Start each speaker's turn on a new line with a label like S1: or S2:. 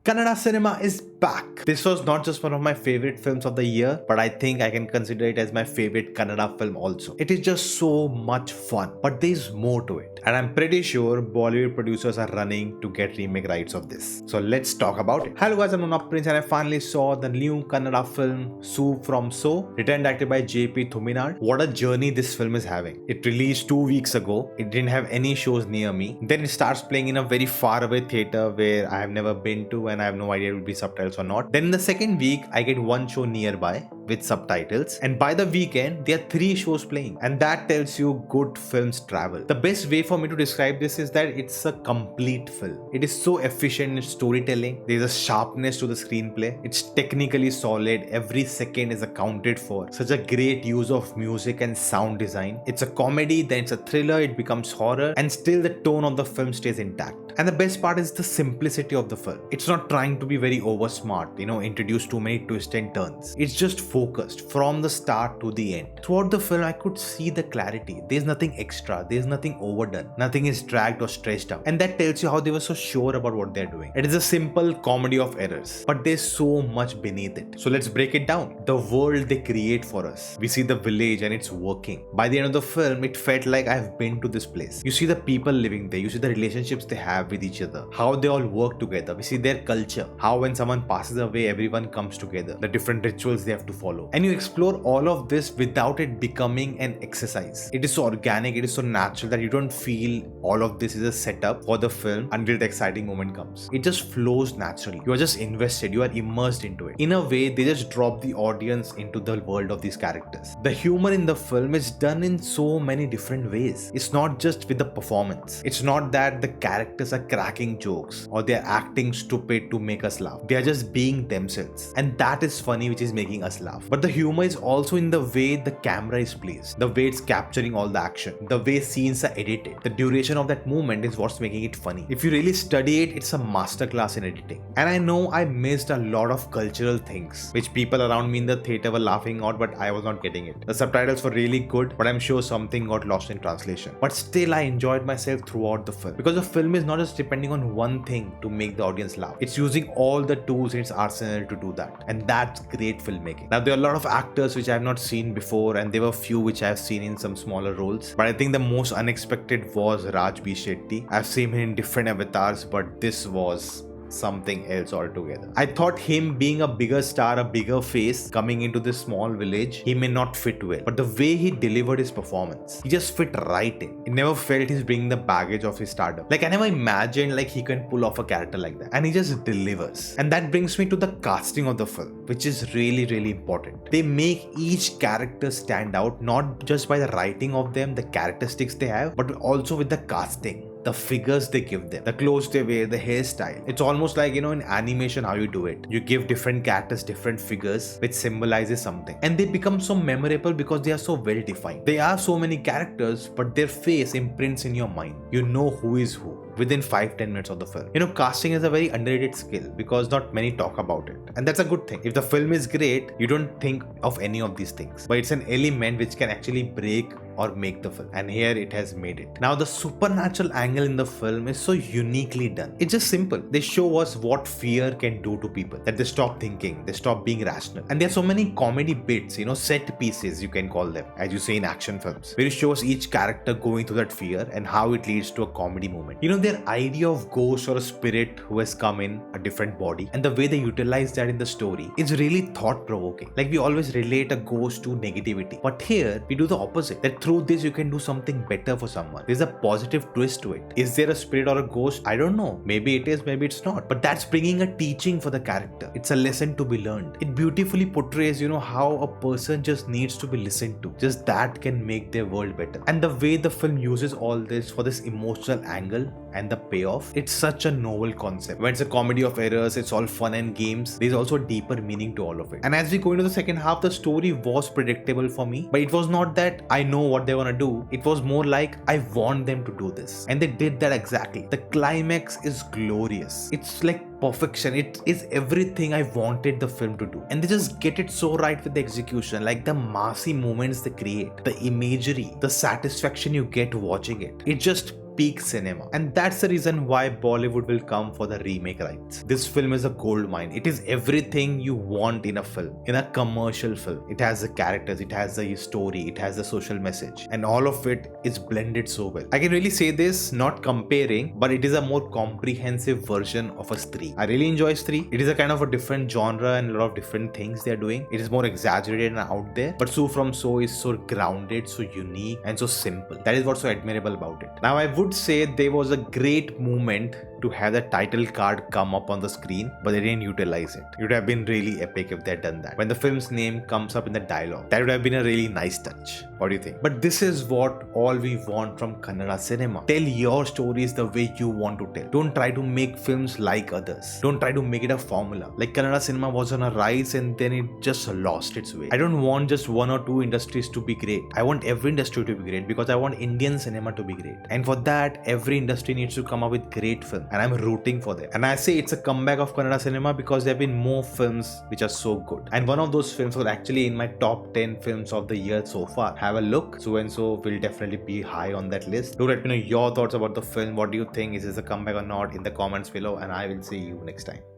S1: Kannada cinema is back. This was not just one of my favorite films of the year, but I think I can consider it as my favorite Kannada film also. It is just so much fun, but there's more to it. And I'm pretty sure Bollywood producers are running to get remake rights of this. So let's talk about it. Hello guys, I'm Nona and I finally saw the new Kannada film Soup from So, written and directed by JP Thuminad. What a journey this film is having. It released 2 weeks ago. It didn't have any shows near me. Then it starts playing in a very far away theater where I have never been to and I have no idea it will be subtitles or not. Then in the second week, I get one show nearby with subtitles, and by the weekend there are 3 shows playing, and that tells you good films travel. The best way for me to describe this is that it's a complete film. It is so efficient in storytelling. There's a sharpness to the screenplay. It's technically solid. Every second is accounted for. Such a great use of music and sound design. It's a comedy, then it's a thriller, it becomes horror, and still the tone of the film stays intact. And the best part is the simplicity of the film. It's not trying to be very over smart, introduce too many twists and turns. It's just focused from the start to the end. Throughout the film, I could see the clarity. There's nothing extra, there's nothing overdone, nothing is dragged or stretched out. And that tells you how they were so sure about what they're doing. It is a simple comedy of errors, but there's so much beneath it. So let's break it down. The world they create for us. We see the village and it's working. By the end of the film, it felt like I've been to this place. You see the people living there, you see the relationships they have with each other, how they all work together. We see their culture, how when someone passes away, everyone comes together, the different rituals they have to follow. And you explore all of this without it becoming an exercise. It is so organic, it is so natural that you don't feel all of this is a setup for the film until the exciting moment comes. It just flows naturally. You are just invested, you are immersed into it. In a way, they just drop the audience into the world of these characters. The humor in the film is done in so many different ways. It's not just with the performance. It's not that the characters are cracking jokes or they're acting stupid to make us laugh. They are just being themselves. And that is funny, which is making us laugh. But the humor is also in the way the camera is placed, the way it's capturing all the action, the way scenes are edited. The duration of that movement is what's making it funny. If you really study it, it's a masterclass in editing. And I know I missed a lot of cultural things, which people around me in the theater were laughing at, but I was not getting it. The subtitles were really good, but I'm sure something got lost in translation. But still, I enjoyed myself throughout the film, because the film is not just depending on one thing to make the audience laugh. It's using all the tools in its arsenal to do that. And that's great filmmaking. Now, there are a lot of actors which I have not seen before, and there were few which I have seen in some smaller roles. But I think the most unexpected was Raj B. Shetty. I've seen him in different avatars, but this was something else altogether. I thought him being a bigger star, a bigger face, coming into this small village, he may not fit well. But the way he delivered his performance, he just fit right in. It never felt he's bringing the baggage of his stardom. Like, I never imagined he can pull off a character like that. And he just delivers. And that brings me to the casting of the film, which is really, really important. They make each character stand out, not just by the writing of them, the characteristics they have, but also with the casting. The figures they give them, the clothes they wear, the hairstyle. It's almost like, in animation, how you do it. You give different characters different figures, which symbolizes something. And they become so memorable because they are so well defined. There are so many characters, but their face imprints in your mind. You know who is who within 5-10 minutes of the film. Casting is a very underrated skill because not many talk about it. And that's a good thing. If the film is great, you don't think of any of these things. But it's an element which can actually break or make the film. And here it has made it. Now, the supernatural angle in the film is so uniquely done. It's just simple. They show us what fear can do to people. That they stop thinking, they stop being rational. And there are so many comedy bits, set pieces, you can call them, as you say in action films, where it shows each character going through that fear and how it leads to a comedy moment. Their idea of ghost or a spirit who has come in a different body, and the way they utilize that in the story is really thought-provoking. Like, we always relate a ghost to negativity, but here we do the opposite. That through this you can do something better for someone. There's a positive twist to it. Is there a spirit or a ghost? I don't know. Maybe it is, maybe it's not. But that's bringing a teaching for the character. It's a lesson to be learned. It beautifully portrays, how a person just needs to be listened to. Just that can make their world better. And the way the film uses all this for this emotional angle and the payoff, it's such a novel concept. When it's a comedy of errors, it's all fun and games, there's also a deeper meaning to all of it. And as we go into the second half, the story was predictable for me, but it was not that I know what they want to do. It was more like I want them to do this, and they did that exactly. The climax is glorious. It's like perfection. It is everything I wanted the film to do, and they just get it so right with the execution. Like, the massy moments they create, the imagery, the satisfaction you get watching it, it just peak cinema. And that's the reason why Bollywood will come for the remake rights. This film is a gold mine. It is everything you want in a film, in a commercial film. It has the characters, it has the story, it has the social message, and all of it is blended so well. I can really say this, not comparing, but it is a more comprehensive version of a Stree. I really enjoy Stree. It is a kind of a different genre and a lot of different things they are doing. It is more exaggerated and out there, but So From So is so grounded, so unique, and so simple. That is what's so admirable about it. Now, I would say there was a great movement to have the title card come up on the screen, but they didn't utilize it. It would have been really epic if they had done that. When the film's name comes up in the dialogue, that would have been a really nice touch. What do you think? But this is what all we want from Kannada cinema. Tell your stories the way you want to tell. Don't try to make films like others. Don't try to make it a formula. Like Kannada cinema was on a rise and then it just lost its way. I don't want just one or two industries to be great. I want every industry to be great because I want Indian cinema to be great. And for that, every industry needs to come up with great films. And I'm rooting for them. And I say it's a comeback of Kannada cinema because there have been more films which are so good. And one of those films was actually in my top 10 films of the year so far. Have a look. So and so will definitely be high on that list. Do let me know your thoughts about the film. What do you think? Is this a comeback or not? In the comments below. And I will see you next time.